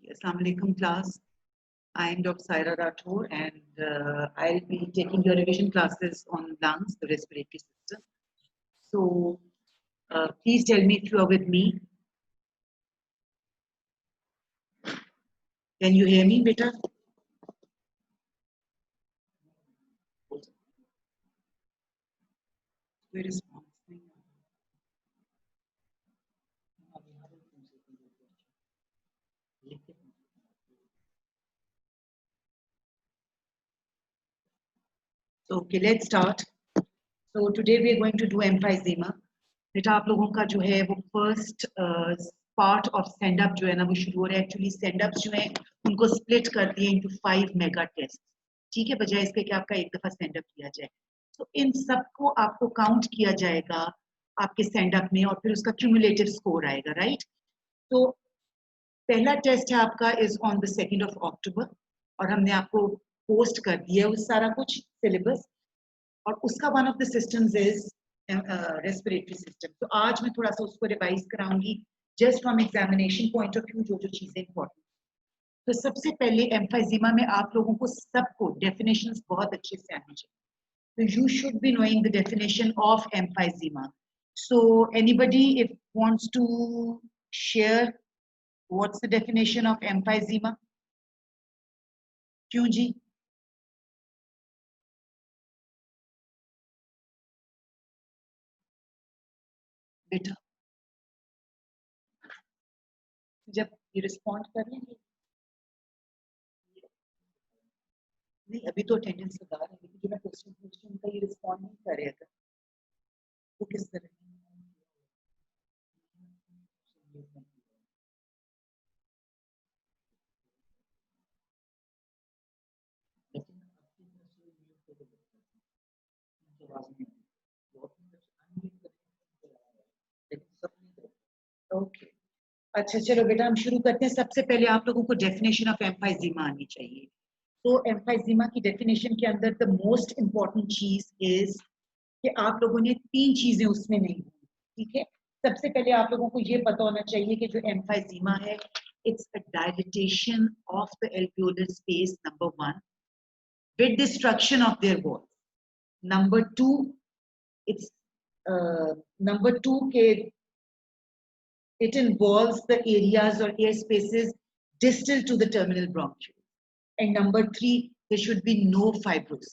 Assalamu alaikum class. I am Dr. Saira Rathore and I'll be taking your revision classes on lungs, the respiratory system. So please tell me if you are with me. Can you hear me, beta? कोई response नहीं आ रहा। So okay, let's start. So today we are going to do emphysema. बेटा आप लोगों का जो है वो first part of stand up जो है ना वो शुरू हो रहा है. एक्चुअली स्टैंड अप जो है उनको स्प्लिट कर दिए इनटू 5 मेगा टेस्ट. ठीक है, बजाय इसके कि आपका एक दफा स्टैंड अप किया जाए. तो इन सबको आपको काउंट किया जाएगा आपके स्टैंड अप में और फिर उसका क्यूमुलेटिव स्कोर आएगा, राइट? तो पहला टेस्ट है आपका is on the 2nd of October और हमने आपको पोस्ट कर दिया है उस सारा कुछ सिलेबस और उसका one of the systems is respiratory system. तो आज मैं थोड़ा सा उसको रिवाइज कराऊंगी just from examination point of view, जो जो चीजें इंपॉर्टेंट. तो सबसे पहले एम्फाइजीमा में आप लोगों को सबको डेफिनेशंस बहुत अच्छे से आनी चाहिए. तो you should be knowing the definition of emphysema. So anybody if wants to share what's the definition of emphysema? क्यों जी? बेटा जब ये रिस्पॉन्ड कर लेंगे. नहीं, अभी तो अटेंडेंस लगा रहे हैं लेकिन जो मैं क्वेश्चन पूछ रही हूँ उनका ये रिस्पॉन्ड नहीं कर रहे. अगर वो किस तरह ओके. अच्छा चलो बेटा हम शुरू करते हैं. सबसे पहले आप लोगों को डेफिनेशन ऑफ एम्फाइजीमा आनी चाहिए. तो एम्फाइजीमा की डेफिनेशन के अंदर द मोस्ट इंपॉर्टेंट चीज इज कि आप लोगों ने 3 चीजें उसमें नहीं दी. ठीक है, सबसे पहले आप लोगों को ये पता होना चाहिए कि जो एम्फाइजीमा है it's a dilatation of the alveolar space, number 1, with destruction of their walls. Number 2, it's number 2 के it involves the areas or air spaces distal to the terminal bronchiole. And number 3, there should be no fibrosis.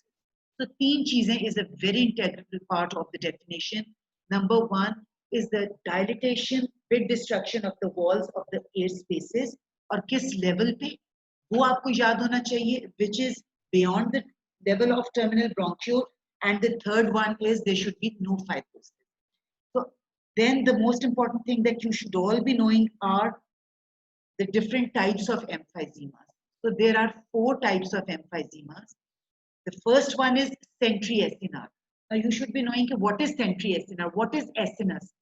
So 3 cheezein is a very integral part of the definition. Number 1 is the dilatation with destruction of the walls of the air spaces और किस level पे वो आपको याद होना चाहिए, which is beyond the level of terminal bronchiole, and the third one is there should be no fibrosis. So then the most important thing that you should all be knowing are the different types of emphysemas. So there are 4 types of emphysemas. The first one is centri-acinar. Now you should be knowing what is centri-acinar, what is acinus.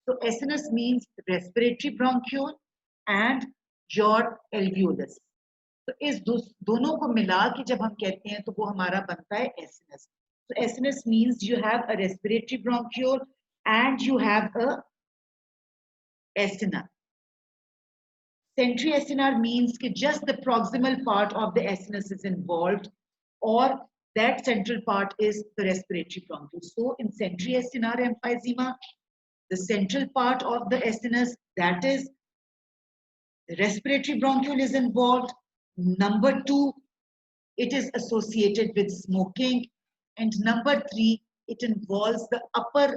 So acinus means respiratory bronchiole and your alveolus. तो इस दोनों को मिला के जब हम कहते हैं तो वो हमारा बनता है acinus. So acinus means you have a respiratory bronchiole and you have a acinar. Centri-acinar means that just the proximal part of the acinus is involved, or that central part is the respiratory bronchiole. So in centri-acinar emphysema, the central part of the acinus, that is the respiratory bronchiole, is involved. Number 2, it is associated with smoking. And number 3, it involves the upper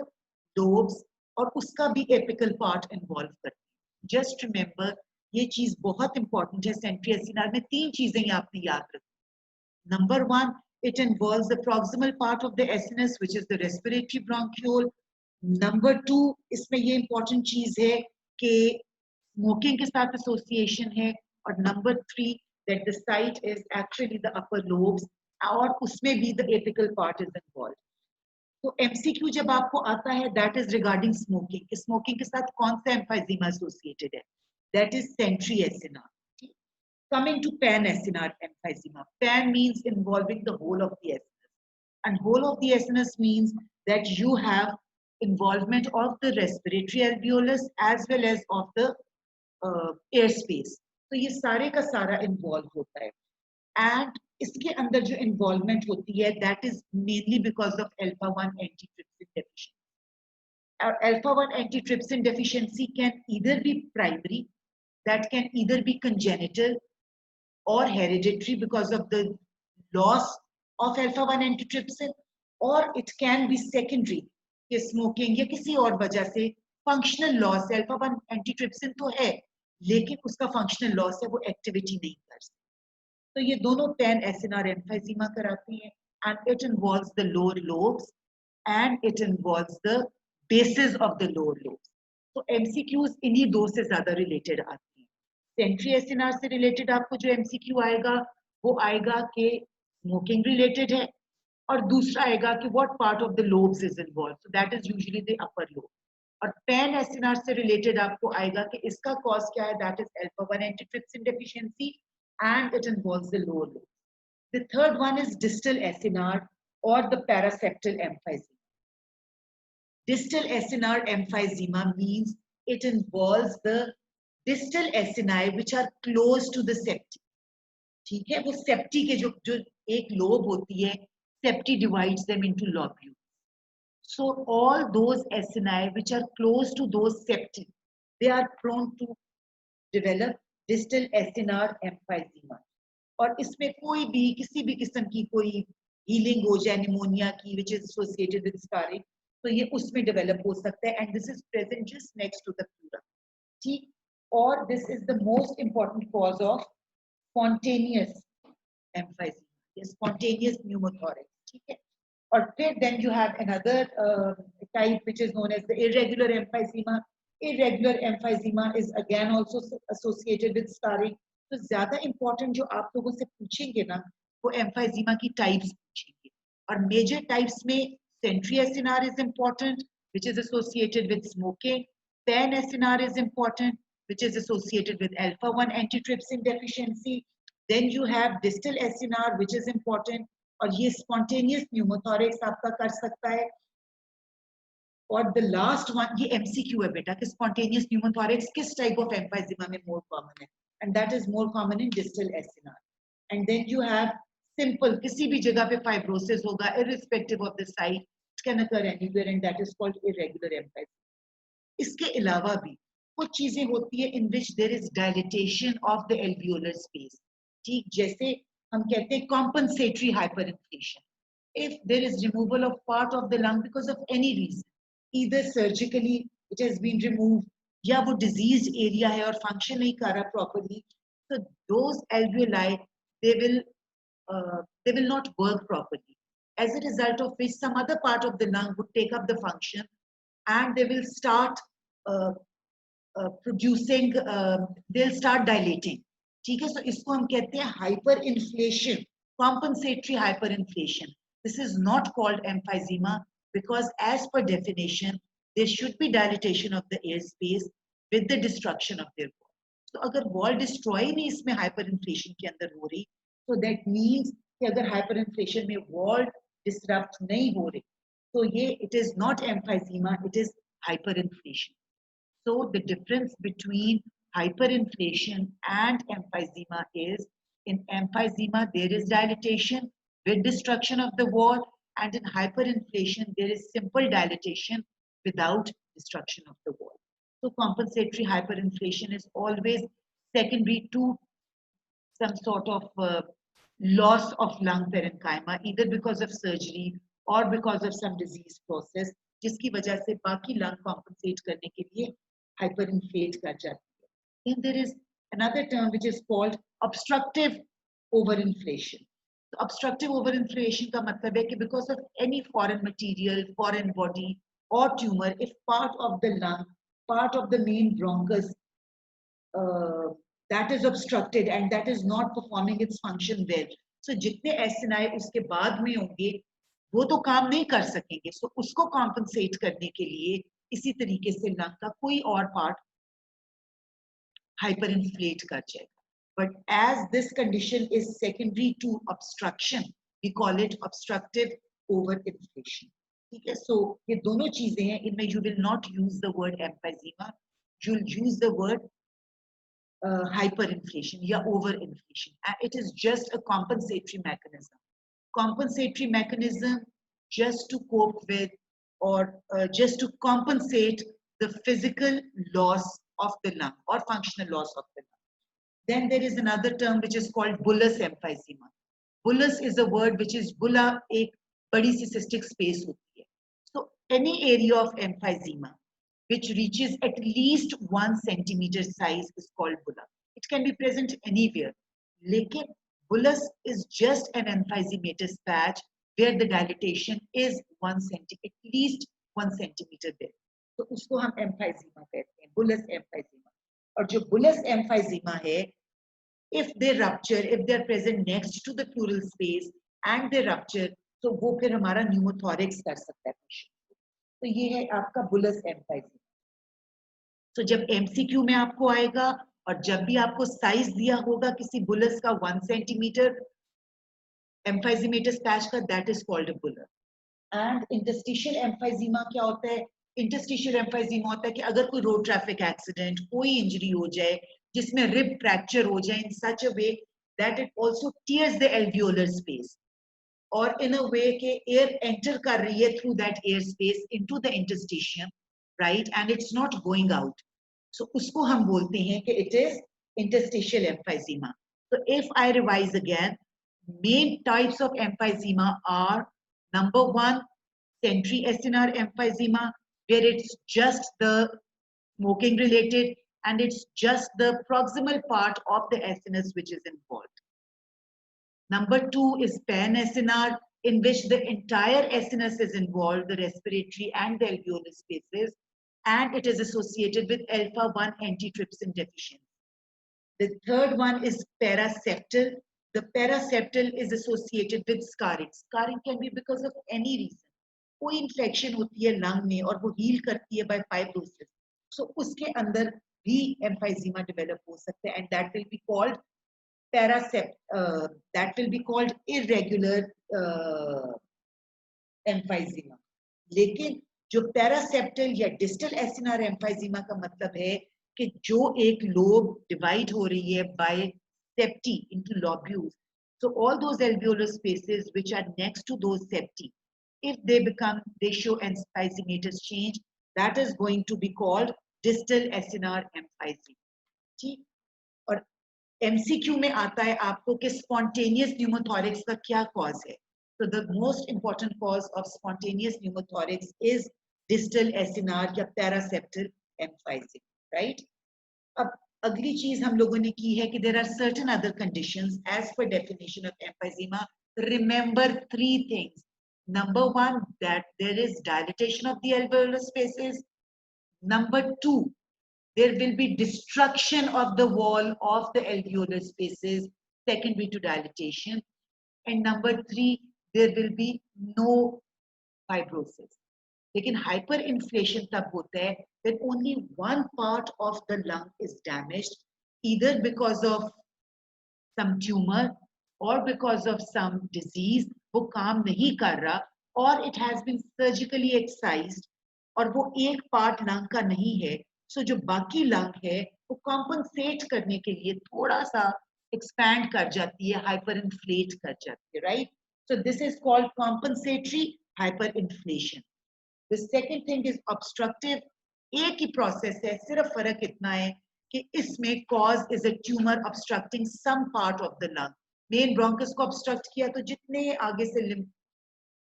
lobes और उसका भी apical part involved करती है. Just remember, ये चीज बहुत important है. centri-acinar में 3 चीजें आपने याद रखनी. Number 1, it involves the proximal part of the acinus, which is the respiratory bronchiole. Number 2, इसमें ये important चीज है कि smoking के साथ association है. और number 3, that the site is actually the upper lobes और उसमें भी the apical part is involved. तो MCQ जब आपको आता है that is regarding smoking. Smoking के साथ कौन सा emphysema associated है? That is centri-acinar. Coming to pan-acinar emphysema. Pan means involving the whole of the acinus. And whole of the acinus means that you have involvement of the respiratory alveolus as well as of the air space. तो ये सारे का सारा involve होता है and इसके अंदर जो इन्वॉल्वमेंट होती है that is mainly because of alpha 1 antitrypsin deficiency. Alpha 1 antitrypsin deficiency can either be primary, that can either be congenital or hereditary because of the loss of alpha 1 antitrypsin, or it can be secondary कि smoking या किसी और वजह से functional loss. alpha 1 antitrypsin तो है लेकिन उसका functional loss है, वो activity नहीं कर सकता. तो ये दोनों 10 SNR emphysema कराती हैं and it involves the lower lobes and it involves the bases of the lower lobes. तो MCQs इन्हीं दो से ज्यादा रिलेटेड आती हैं. सेंट्री एसएनआर से रिलेटेड आपको जो एमसीक्यू आएगा वो आएगा कि स्मोकिंग रिलेटेड है और दूसरा आएगा कि what part of the lobes is involve, so that is usually the upper lobe. और पैन एसएनआर से रिलेटेड आपको आएगा कि इसका कॉज क्या है, that is alpha 1 antitrypsin deficiency and it involves the lower lobe. The third one is distal acinar और the paraseptal emphysema. Distal SNR emphysema means it involves the distal SNI which are close to the septi. ठीक है, वो safety के जो एक lobe होती है, safety divides them into lobules. So all those SNI which are close to those septi, they are prone to develop distal SNR emphysema. और इसमें कोई भी किसी भी किस्म की कोई हीलिंग हो जाए निमोनिया की which is associated with scarring, तो ये उसमें डेवलप हो सकता है and this is present just next to the pleura. ठीक, और this is the most important cause of spontaneous emphysema, ये स्पॉन्टेनियस न्यूमोथोरैक्स. ठीक है, और फिर then you have another type which is known as the irregular emphysema. Irregular emphysema is again also associated with scarring. तो ज्यादा important जो आप लोगों से पूछेंगे ना वो एम्फाइजीमा की टाइप्स पूछेंगे, और मेजर टाइप्स में centry SNR is important, which is associated with smoking. Pan SNR is important, which is associated with alpha 1 antitrypsin deficiency. Then you have distal SNR, which is important, और ये spontaneous pneumothorax आपका कर सकता है. और the last one ये MCQ है बेटा कि spontaneous pneumothorax किस type of emphysema में more common है, and that is more common in distal SNR. And then you have simple किसी भी जगह पे fibrosis होगा irrespective of the site, it can occur anywhere and that is called irregular emphysema. इसके अलावा भी कुछ चीजें होती है in which there is dilatation of the alveolar space. ठीक, जैसे हम कहते हैं compensatory hyperinflation. If there is removal of part of the lung because of any reason, either surgically it has been removed या वो diseased area है और function नहीं कर रहा properly, so those alveoli they will not work properly, as a result of which some other part of the lung would take up the function and they will start producing, they'll start dilating. ठीक है, so इसको हम कहते हैं hyperinflation, compensatory hyperinflation. This is not called emphysema because as per definition there should be dilatation of the air space with the destruction of their wall. So अगर wall destroy नहीं इसमें hyperinflation के अंदर हो रही, so that means कि अगर hyperinflation में wall disrupt नहीं हो रही, तो ये it is not emphysema, it is hyperinflation. So the difference between hyperinflation and emphysema is in emphysema there is dilatation with destruction of the wall, and in hyperinflation there is simple dilatation without destruction of the wall. So compensatory hyperinflation is always secondary to some sort of loss of lung parenchyma, either because of surgery or because of some disease process, जिसकी वजह से बाकी lung compensate करने के लिए hyperinflate कर जाती है. Then there is another term which is called obstructive overinflation. So obstructive overinflation का मतलब है कि because of any foreign material, foreign body or tumor, if part of the lung, part of the main bronchus that is obstructed and that is not performing its function well. So जितने SNI उसके बाद में होंगे वो तो काम नहीं कर सकेंगे. So उसको compensate करने के लिए इसी तरीके से लंग का कोई और पार्ट hyperinflate कर जाएगा. But as this condition is secondary to obstruction, we call it obstructive overinflation. ठीक है, so ये दोनों चीजें हैं, इनमें you will not use the word emphysema, you'll use the word hyperinflation या overinflation. It is just a compensatory mechanism. Compensatory mechanism just to cope with or just to compensate the physical loss of the lung or functional loss of the lung. Then there is another term which is called bullous emphysema. Bullous is a word which is bulla एक बड़ी सी cystic space होती है. So any area of emphysema which reaches at least 1 centimeter size is called bulla. It can be present anywhere. लेकिन bullous is just an emphysematous patch where the dilatation is 1 centimeter, at least 1 centimeter there. तो उसको हम emphysema कहते हैं, bullous emphysema. और जो bullous emphysema है, if they rupture, if they are present next to the pleural space and they rupture, तो वो फिर हमारा pneumothorax कर सकता है patient को. तो ये है आपका bullous emphysema. तो जब MCQ में आपको आएगा और जब भी आपको साइज दिया होगा किसी बुलस का 1 सेंटीमीटर एम्फाइजीमेटस पैच का, that is called a bulla. And interstitial emphysema क्या होता है? इंटरस्टिशियल एम्फाइजीमा होता है कि अगर कोई रोड ट्रैफिक एक्सीडेंट, कोई इंजरी हो जाए जिसमें रिब फ्रैक्चर हो जाए in such a way that it also tears the alveolar space और इन अ वे के एयर एंटर कर रही है through that air space into the interstitium, right, and it's not going out. So उसको हम बोलते हैं कि it is interstitial emphysema. So if I revise again, main types of emphysema are number 1, centri acinar emphysema, where it's just the smoking related and it's just the proximal part of the acinus which is involved. Number 2 is pan-acinar, in which the entire acinus is involved, the respiratory and the alveolar spaces, and it is associated with alpha-1 antitrypsin deficiency. The third one is paraseptal. The paraseptal is associated with scarring. Scarring can be because of any reason. कोई infection होती है lung में और वो heal करती है by fibrosis. So उसके अंदर भी emphysema develop हो सकता है and that will be called that will be called irregular emphysema. लेकिन जो पैरासेप्टल या डिस्टल एसिनार एम्फाइजीमा का मतलब है कि जो एक लोब डिवाइड हो रही है by septae into lobules. So all those alveolar spaces which are next to those septi, if they show emphysematous change, that is going to be called distal acinar emphysema. ठीक. और MCQ में आता है आपको कि spontaneous pneumothorax का क्या cause है. So the most important cause of spontaneous pneumothorax is distal acinar या paraseptal emphysema, right? अब अगली चीज हम लोगों ने की है कि there are certain other conditions as per definition of emphysema. Remember 3 things. Number 1, that there is dilatation of the alveolar spaces. Number 2, there will be destruction of the wall of the alveolar spaces secondary to dilatation. And number 3, there will be no fibrosis. लेकिन hyperinflation तब होता है when only one part of the lung is damaged, either because of some tumor or because of some disease, वो काम नहीं कर रहा, or it has been surgically excised, और वो एक part lung का नहीं है, so जो बाकी lung है वो compensate करने के लिए थोड़ा सा expand कर जाती है, hyperinflate कर जाती है, right? So this is called compensatory hyperinflation. The second thing is obstructive. एक ही process है, सिर्फ फर्क इतना है कि इसमें cause is a tumor obstructing some part of the lung. Main bronchus को obstruct किया तो जितने आगे से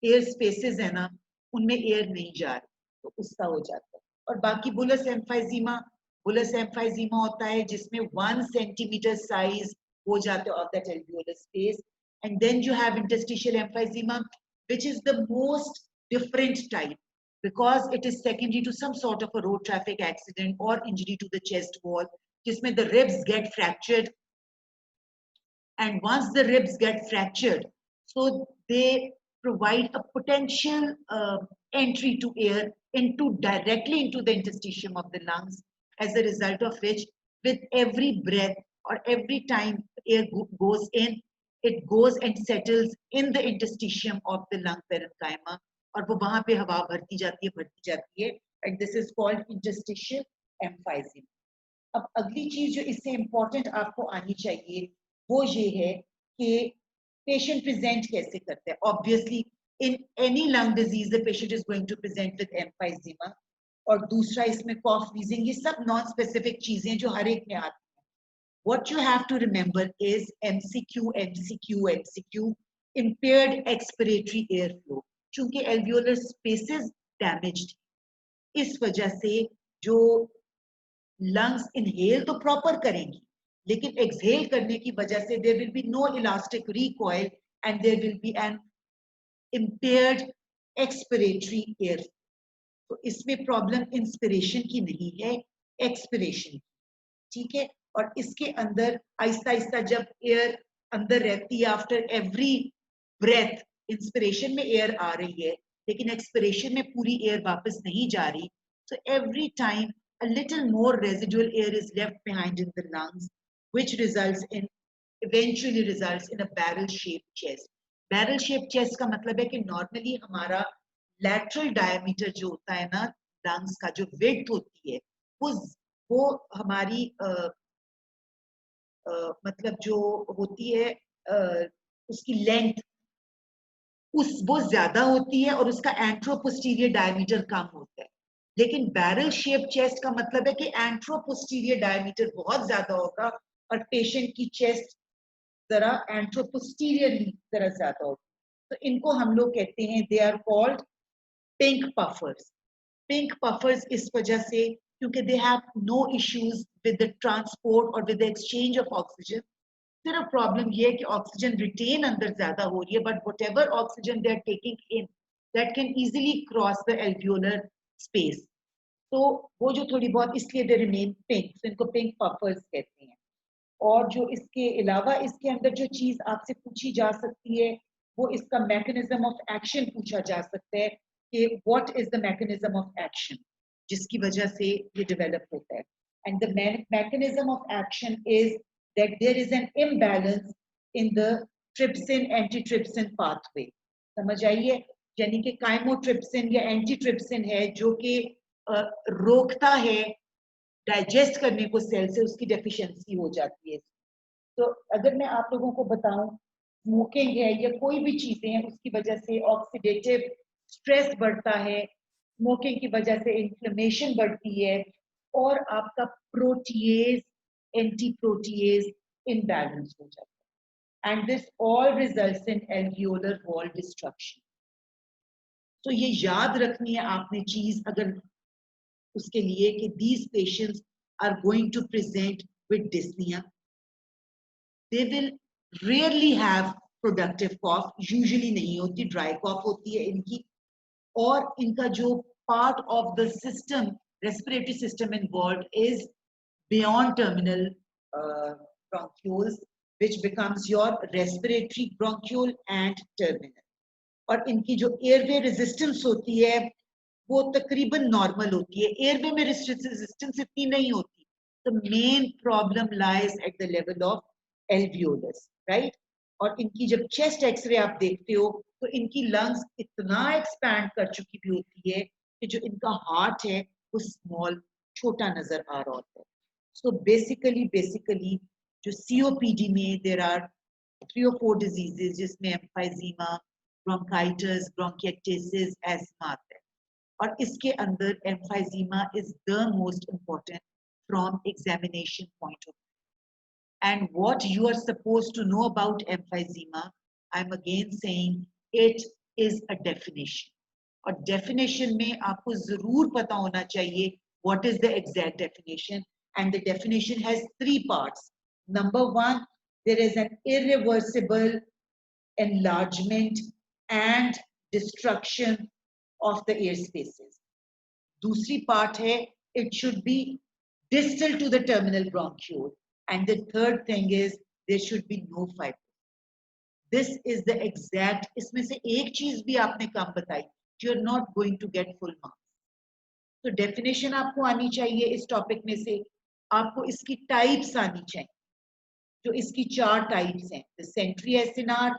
air spaces है ना, उनमें air नहीं जा रही, तो उसका हो जाता है. और बाकी bullous emphysema होता है जिसमें 1 centimeter size हो जाते of that alveolar space. And then you have interstitial emphysema, which is the most different type, because it is secondary to some sort of a road traffic accident or injury to the chest wall, जिसमें the ribs get fractured. And once the ribs get fractured, so they provide a potential entry to air directly into the interstitium of the lungs, as a result of which, with every breath or every time air goes in, it goes and settles in the interstitium of the lung parenchyma, और वो वहां पे हवा भरती जाती है, and this is called interstitial emphysema. अब अगली चीज जो इससे इंपॉर्टेंट आपको आनी चाहिए वो ये है कि पेशेंट प्रेजेंट कैसे करते हैं. Obviously in any lung disease the patient is going to present with emphysema. और दूसरा इसमें कॉफ वीजिंग, ये सब नॉन स्पेसिफिक चीजें जो हर एक में आती हैं. What you have to remember is MCQ, MCQ, MCQ, impaired expiratory airflow. चूंकि alveolar spaces damaged, इस वजह से जो lungs inhale तो proper करेंगी, लेकिन exhale करने की वजह से there will be no elastic recoil and there will be an impaired expiratory airflow. तो इसमें प्रॉब्लम इंस्पिरेशन की नहीं है, एक्सपिरेशन की. ठीक है. और इसके अंदर आहिस्ता आहिस्ता जब एयर अंदर रहती है, आफ्टर एवरी ब्रेथ इंस्पिरेशन में एयर आ रही है लेकिन एक्सपिरेशन में पूरी एयर वापस नहीं जा रही, so every time a little more residual air is left behind in the lungs, which eventually results in a barrel shaped chest. barrel shaped chest का मतलब है कि नॉर्मली हमारा lateral diameter जो होता है ना lungs का, जो width होती है वो हमारी मतलब जो होती है उसकी लेंथ वो ज्यादा होती है और उसका एंट्रोपोस्टीरियर डायमीटर कम होता है. लेकिन बैरल शेप चेस्ट का मतलब है कि एंट्रोपोस्टीरियर डायमीटर बहुत ज्यादा होगा और पेशेंट की चेस्ट जरा एंट्रोपोस्टीरियर जरा ज्यादा होगी. तो इनको हम लोग कहते हैं, they are called pink puffers. Pink puffers इस वजह से क्योंकि they have no issues with the transport और with the exchange of oxygen. सिर्फ प्रॉब्लम ये है कि ऑक्सीजन रिटेन अंदर ज्यादा हो रही है, but whatever oxygen they are taking in that can easily cross the alveolar space. तो वो जो थोड़ी बहुत, इसलिए दे रिमेन पिंक, तो इनको पिंक पफर्स कहते हैं. और जो इसके अलावा इसके अंदर जो चीज आपसे पूछी जा सकती है वो इसका मैकेनिज्म ऑफ एक्शन पूछा जा सकता है कि what is the mechanism of action जिसकी वजह से ये डेवलप होता है. And the mechanism of action is that there is an imbalance in the trypsin antitrypsin pathway. समझ आइए, यानी कि काइमोट्रिप्सिन या एंटीट्रिप्सिन है जो कि रोकता है डाइजेस्ट करने को सेल से, उसकी डेफिशिएंसी हो जाती है. तो अगर मैं आप लोगों को बताऊं, स्मोकिंग है या कोई भी चीजें हैं उसकी वजह से ऑक्सीडेटिव स्ट्रेस बढ़ता है, स्मोकिंग की वजह से इन्फ्लेमेशन बढ़ती है और आपका प्रोटीएज एंटी प्रोटीएज इम्बैलेंस हो जाता है. And this all results in alveolar wall destruction. तो ये याद रखनी है आपने चीज अगर उसके लिए कि these patients are going to present with dyspnea. They will rarely have productive cough, usually नहीं होती, dry cough होती है इनकी. और इनका जो part of the system, respiratory system involved is beyond terminal bronchioles, which becomes your respiratory bronchiole and terminal. और इनकी जो एयरवे रेजिस्टेंस होती है वो तकरीबन नॉर्मल होती है, एयरवे में रेजिस्टेंस इतनी नहीं होती. The main problem lies at the level of alveolus, right. और इनकी जब चेस्ट एक्सरे आप देखते हो तो इनकी लंग्स इतना एक्सपैंड कर चुकी भी होती है कि जो इनका हार्ट है वो स्मॉल, छोटा नजर आ रहा होता है. सो बेसिकली जो सीओपीडी में देयर आर 3 or 4 डिजीजेस जिसमें एम्फाइजीमा, ब्रोंकाइटिस, ब्रोंकिएक्टेसिस, एस्मा आता है. और इसके अंदर emphysema is the most important from examination point of view. And what you are supposed to know about emphysema, I'm again saying it is a definition. और definition में आपको जरूर पता होना चाहिए what is the exact definition, and the definition has 3 parts. Number 1, there is an irreversible enlargement and destruction of the air spaces. दूसरी part है it should be distal to the terminal bronchiole. And the third thing is there should be no fiber. This is the exact, इसमें से एक चीज भी आपने कम बताई, you're not going to get full marks. तो definition आपको आनी चाहिए इस टॉपिक में से, आपको इसकी टाइप्स आनी चाहिए. जो इसकी 4 टाइप्स हैं, the centry acinar,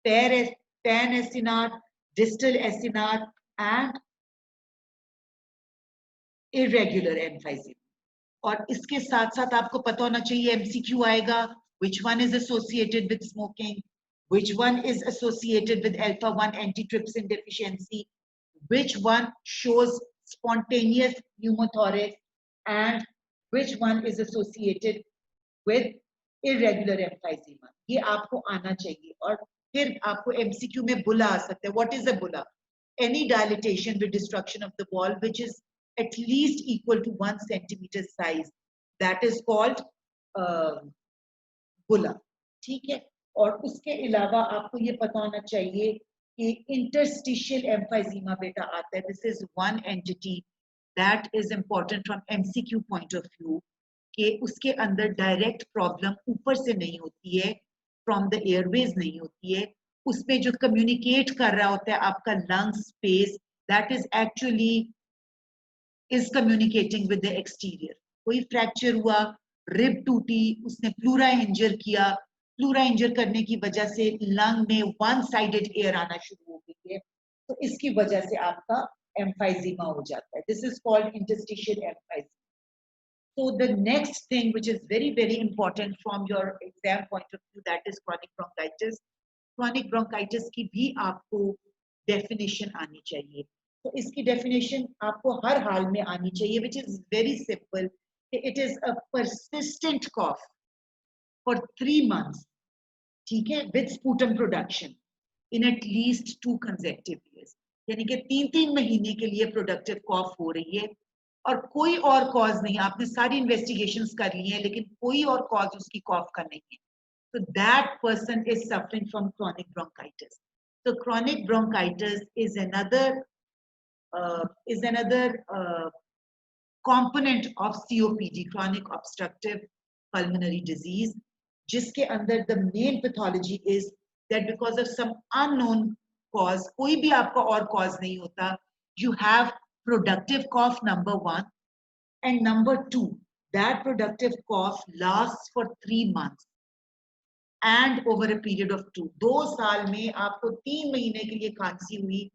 pan acinar, distal acinar and irregular emphysema. और इसके साथ साथ आपको पता होना चाहिए एमसीक्यू आएगा, which one is associated with smoking, which one is associated with alpha 1 antitrypsin deficiency, which one shows spontaneous pneumothorax, and which one is associated with irregular emphysema. ये आपको आना चाहिए. और फिर आपको एमसीक्यू में बुला आ सकता है. What is a बुला? Any dilatation with destruction of the wall which is at least equal to 1 centimeter size, that is called बुला. ठीक है. और उसके अलावा आपको ये पता होना चाहिए कि इंटरस्टिशियल एम्फाइजीमा बेटा आता है. This is one entity that is important from MCQ point of view कि उसके अंदर डायरेक्ट प्रॉब्लम ऊपर से नहीं होती है, फ्रॉम द एयरवेज नहीं होती है. उसमें जो कम्युनिकेट कर रहा होता है आपका lung space, that is actually is communicating with the exterior. कोई फ्रैक्चर हुआ, रिब टूटी, उसने प्लूरा इंजर किया, प्लूरा इंजर करने की वजह से लंग में वन साइडेड एयर आना शुरू हो गई है, तो इसकी वजह से आपका एम्फाइजीमा हो जाता है. This is called interstitial emphysema. So the next thing which is very very important from your exam point of view, that is chronic bronchitis. Chronic bronchitis की भी आपको definition आनी चाहिए. तो इसकी definition आपको हर हाल में आनी चाहिए, which is very simple. It is a persistent cough for 3 months, ठीक है, with sputum production in at least 2 consecutive years. यानी कि 3-3 महीने के लिए productive cough हो रही है और कोई और कॉज नहीं. आपने सारी इन्वेस्टिगेशंस कर ली हैं लेकिन कोई और कॉज उसकी कॉफ का नहीं है. So that person is suffering from chronic bronchitis. So chronic bronchitis is another component of COPD, chronic obstructive pulmonary disease, जिसके अंदर the main pathology is that because of some unknown cause, कोई भी आपका और cause नहीं होता, you have productive cough, number 1, and number 2, that productive cough lasts for 3 months and over a period of 2. 2 साल में आपको 3 महीने के लिए खांसी हुई,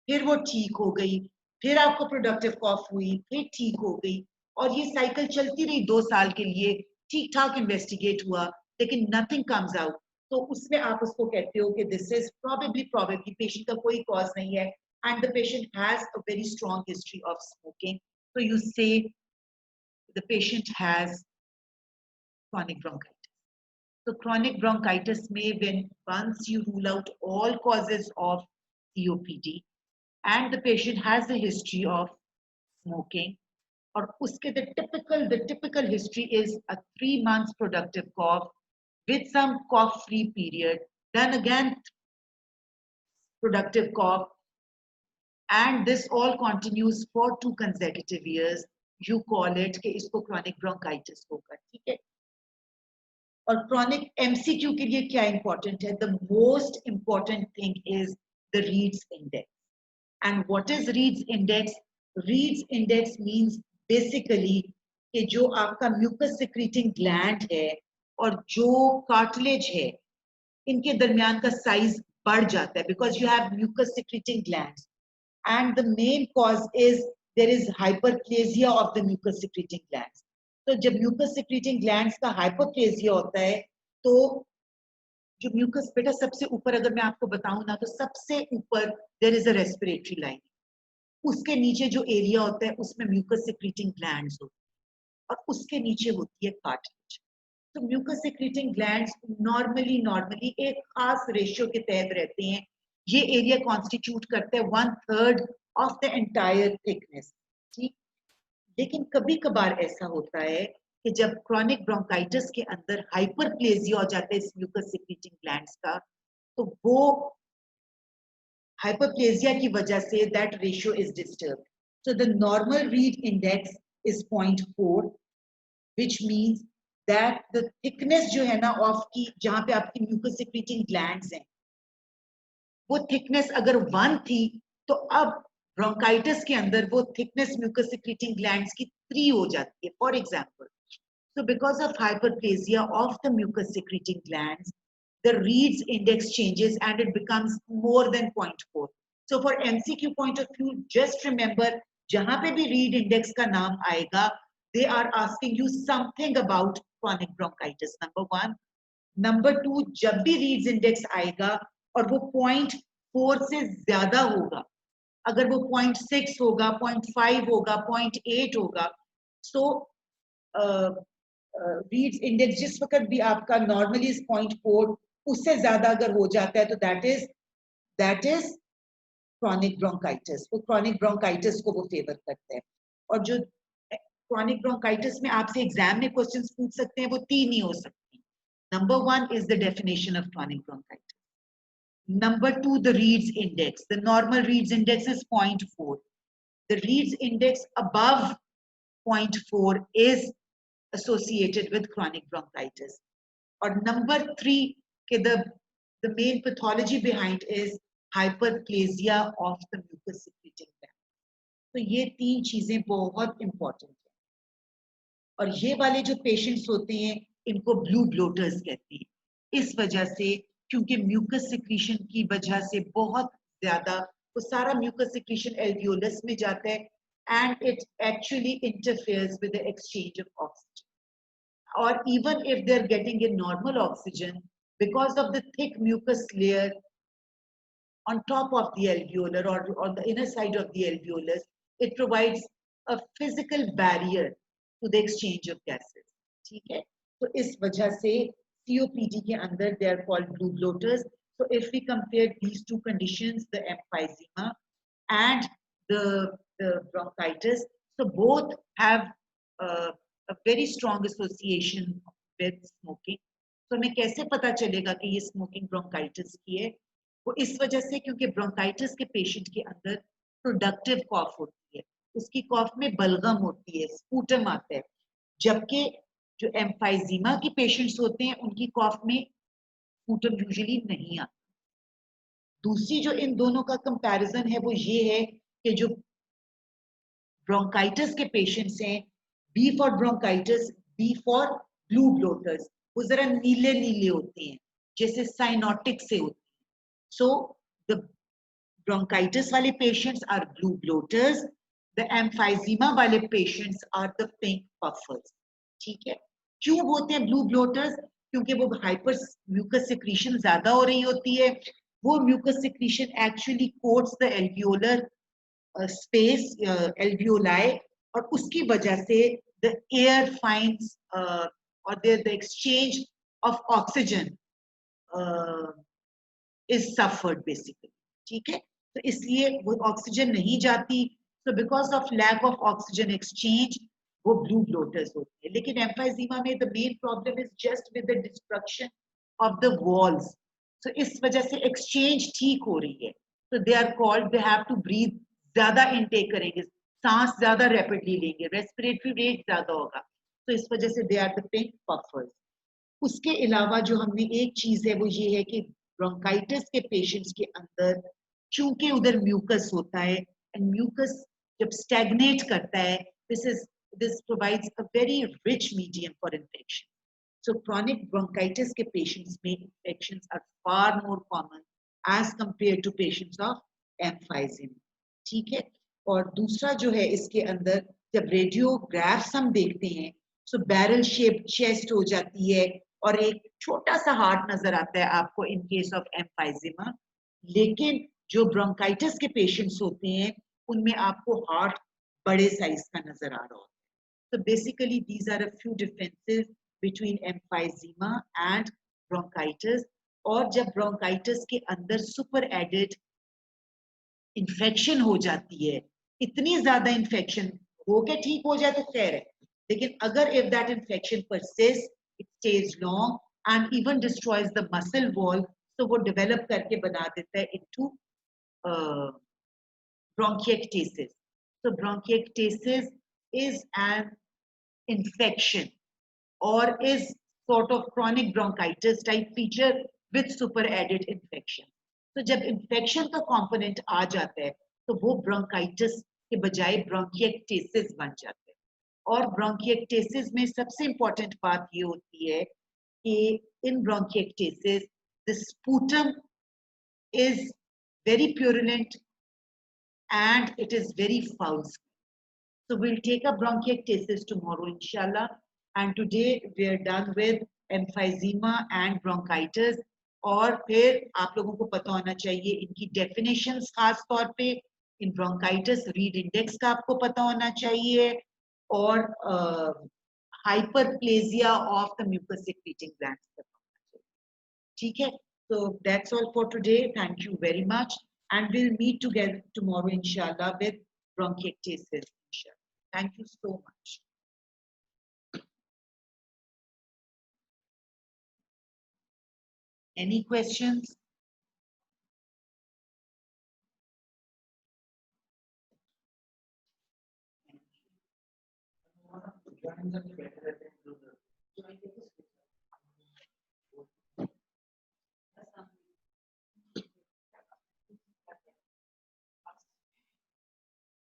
फिर वो ठीक हो गई, फिर आपको प्रोडक्टिव कॉफ हुई, फिर ठीक हो गई, और ये साइकिल चलती रही 2 साल के लिए. ठीक ठाक इन्वेस्टिगेट हुआ लेकिन नथिंग कम्स आउट, तो उसमें आप उसको कहते हो कि दिस इज probably पेशेंट का कोई कॉज नहीं है and the patient has a very strong history of smoking, so you say the patient has chronic bronchitis. So chronic bronchitis may, when once you rule out all causes of COPD and the patient has a history of smoking, or uske the typical history is a 3 months productive cough with some cough free period, then again productive cough, and this all continues for 2 consecutive years, you call it कि इसको chronic bronchitis होगा. ठीक है. और chronic MCQ के लिए क्या important है? The most important thing is the Reed's index. And what is Reed's index? Reed's index means basically कि जो आपका mucus secreting gland है और जो cartilage है, इनके दरमियान का size बढ़ जाता है because you have mucus secreting glands. And the main cause is there is hyperplasia of the mucus secreting glands. तो जब म्यूकस सिक्रीटिंग ग्लैंड्स का हाइपरप्लेजिया होता है तो जो म्यूकस, बेटा सबसे ऊपर अगर मैं आपको बताऊं ना, तो सबसे ऊपर there is a respiratory line, उसके नीचे जो एरिया होता है उसमें म्यूकस सिक्रीटिंग ग्लैंड्स होती है और उसके नीचे होती है कार्टिलेज. तो म्यूकस सिक्रीटिंग ग्लैंड्स नॉर्मली एक खास रेशियो के तहत रहते हैं. ये एरिया कॉन्स्टिट्यूट करते हैं 1/3 ऑफ द एंटायर थिकनेस. ठीक. लेकिन कभी कभार ऐसा होता है कि जब क्रॉनिक ब्रोंकाइटिस के अंदर हाइपरप्लेजिया हो जाता है इस म्यूकस सिक्रीटिंग ग्लैंड्स का, तो वो हाइपरप्लेजिया की वजह say that ratio is disturbed. So the normal read index is 0.4, which means that the thickness जो है ना ऑफ की, जहां पे आपकी म्यूकस सिक्रीटिंग ग्लैंड्स हैं, वो थिकनेस अगर 1 थी तो अब ब्रोंकाइटिस के अंदर वो थिकनेस म्यूकस सिक्रीटिंग ग्लैंड्स की 3 हो जाती है. For example, so because of hyperplasia of the mucus secreting glands, the Reed's index changes and it becomes more than 0.4. So for MCQ point of view, just remember, जहां पे भी Reed index का नाम आएगा, they are asking you something about chronic bronchitis, number one. Number two, जब भी reads index आएगा और वो 0.4 से ज्यादा होगा, अगर वो 0.6 होगा, 0.5 होगा, 0.8 होगा, सो रीड्स इंडेक्स जिस वक्त भी आपका नॉर्मली 0.4 उससे ज्यादा अगर हो जाता है तो दैट इज क्रॉनिक ब्रोंकाइटिस। वो क्रॉनिक ब्रोंकाइटिस को वो फेवर करते हैं। और जो क्रॉनिक ब्रोंकाइटिस में आपसे एग्जाम में क्वेश्चंस पूछ सकते हैं वो तीन ही हो सकती। Number one is the definition of chronic bronchitis. Number two, the Reed's index. The normal Reed's index is 0.4. The Reed's index above 0.4 is associated with chronic bronchitis. Or number three, the main pathology behind is hyperplasia of the mucus secreting gland. तो ये तीन चीजें बहुत important है। और ये वाले जो पेशेंट्स होते हैं इनको ब्लू ब्लोटर्स कहते हैं। इस वजह से, क्योंकि म्यूकस सिक्रीशन की वजह से बहुत ज्यादा वो सारा म्यूकस सिक्रीशन एल्वियोलस में जाता है and it actually interferes with the exchange of oxygen. और even if they are getting a normal oxygen, because of the thick mucus layer on top of the alveolar or on the inner side of the alveolus, it provides a physical barrier to the exchange of gases. ठीक है, तो इस वजह से COPD के अंदर they are called blue bloaters. So if we compare these two conditions, the emphysema and the bronchitis, so both have a very strong association with smoking. So हमें कैसे पता चलेगा कि ये smoking bronchitis की है? वो इस वजह से क्योंकि ब्रोंकाइटिस के पेशेंट के अंदर प्रोडक्टिव कॉफ होती है, उसकी कॉफ में बलगम होती है, स्पूटम आता है, जबकि जो एम्फाइजीमा की पेशेंट्स होते हैं उनकी कॉफ में स्पूटम यूजुअली नहीं आता। दूसरी जो इन दोनों का कंपैरिजन है वो ये है कि जो ब्रोंकाइटिस के पेशेंट्स हैं, B for bronchitis, B for blue bloaters, वो जरा नीले नीले होते हैं जैसे साइनोटिक से होते हैं। So the bronchitis wale patients are blue bloaters, the emphysema wale patients are the pink puffers. ठीक है, क्यों होते हैं blue bloaters? क्योंकि वो hyper mucus secretion ज्यादा हो रही होती है, वो mucus secretion actually coats the alveolar space, alveoli, और उसकी वजह से the air finds or the exchange of oxygen is suffered basically. ठीक है, तो इसलिए वो ऑक्सीजन नहीं जाती, so because of lack of oxygen exchange वो blue bloaters होते हैं। लेकिन एम्फाइजीमा में the main problem is just with the destruction of the walls, so इस वजह से exchange ठीक हो रही है, so they are called, they have to breathe, ज्यादा intake करेंगे, सांस ज्यादा rapidly लेंगे, respiratory rate ज्यादा होगा, तो इस वजह से they are the pink puffers। उसके अलावा जो हमने एक चीज है वो ये है कि ब्रोंकाइटिस के पेशेंट्स के अंदर चूंकि उधर म्यूकस होता है एंड म्यूकस जब स्टैग्नेट करता है, this provides a very rich medium for infection. So chronic bronchitis के patients में infections are far more common as compared to patients of emphysema. ठीक है, और दूसरा जो है इसके अंदर जब रेडियोग्राफ्स हम देखते हैं, so barrel shaped chest हो जाती है और एक छोटा सा हार्ट नजर आता है आपको इन केस ऑफ एम्फाइजीमा। लेकिन जो ब्रोंकाइटिस के पेशेंट्स होते हैं उनमें आपको हार्ट बड़े साइज का नजर आ रहा होता है। तो basically these are a few differences between emphysema and bronchitis. और जब ब्रोंकाइटिस के अंदर सुपर एडेड इन्फेक्शन हो जाती है, इतनी ज्यादा इन्फेक्शन हो के ठीक हो जाए तो खैर है, लेकिन अगर if that infection persist, it stays long and even destroys the muscle wall, so वो develop करके बना देता है into bronchiectasis. So bronchiectasis is an infection or is sort of chronic bronchitis type feature with super added infection. तो जब infection का component आ जाता है तो वो bronchitis के बजाय bronchiectasis बन जाता है। और ब्रोंकिएक्टेसिस में सबसे इंपॉर्टेंट बात ये होती है कि in bronchiectasis the sputum is very purulent and it is very foul. So we'll take up bronchiectasis tomorrow, inshallah. And today we are done with emphysema and bronchitis. और फिर आप लोगों को पता होना चाहिए इनकी definitions खास तौर पे इन bronchitis read index का आपको पता होना चाहिए और hyperplasia of the mucus secreting glands. ठीक है? So that's all for today. Thank you very much. And we'll meet together tomorrow, inshallah, with bronchiectasis. Inshallah. Thank you so much. Any questions?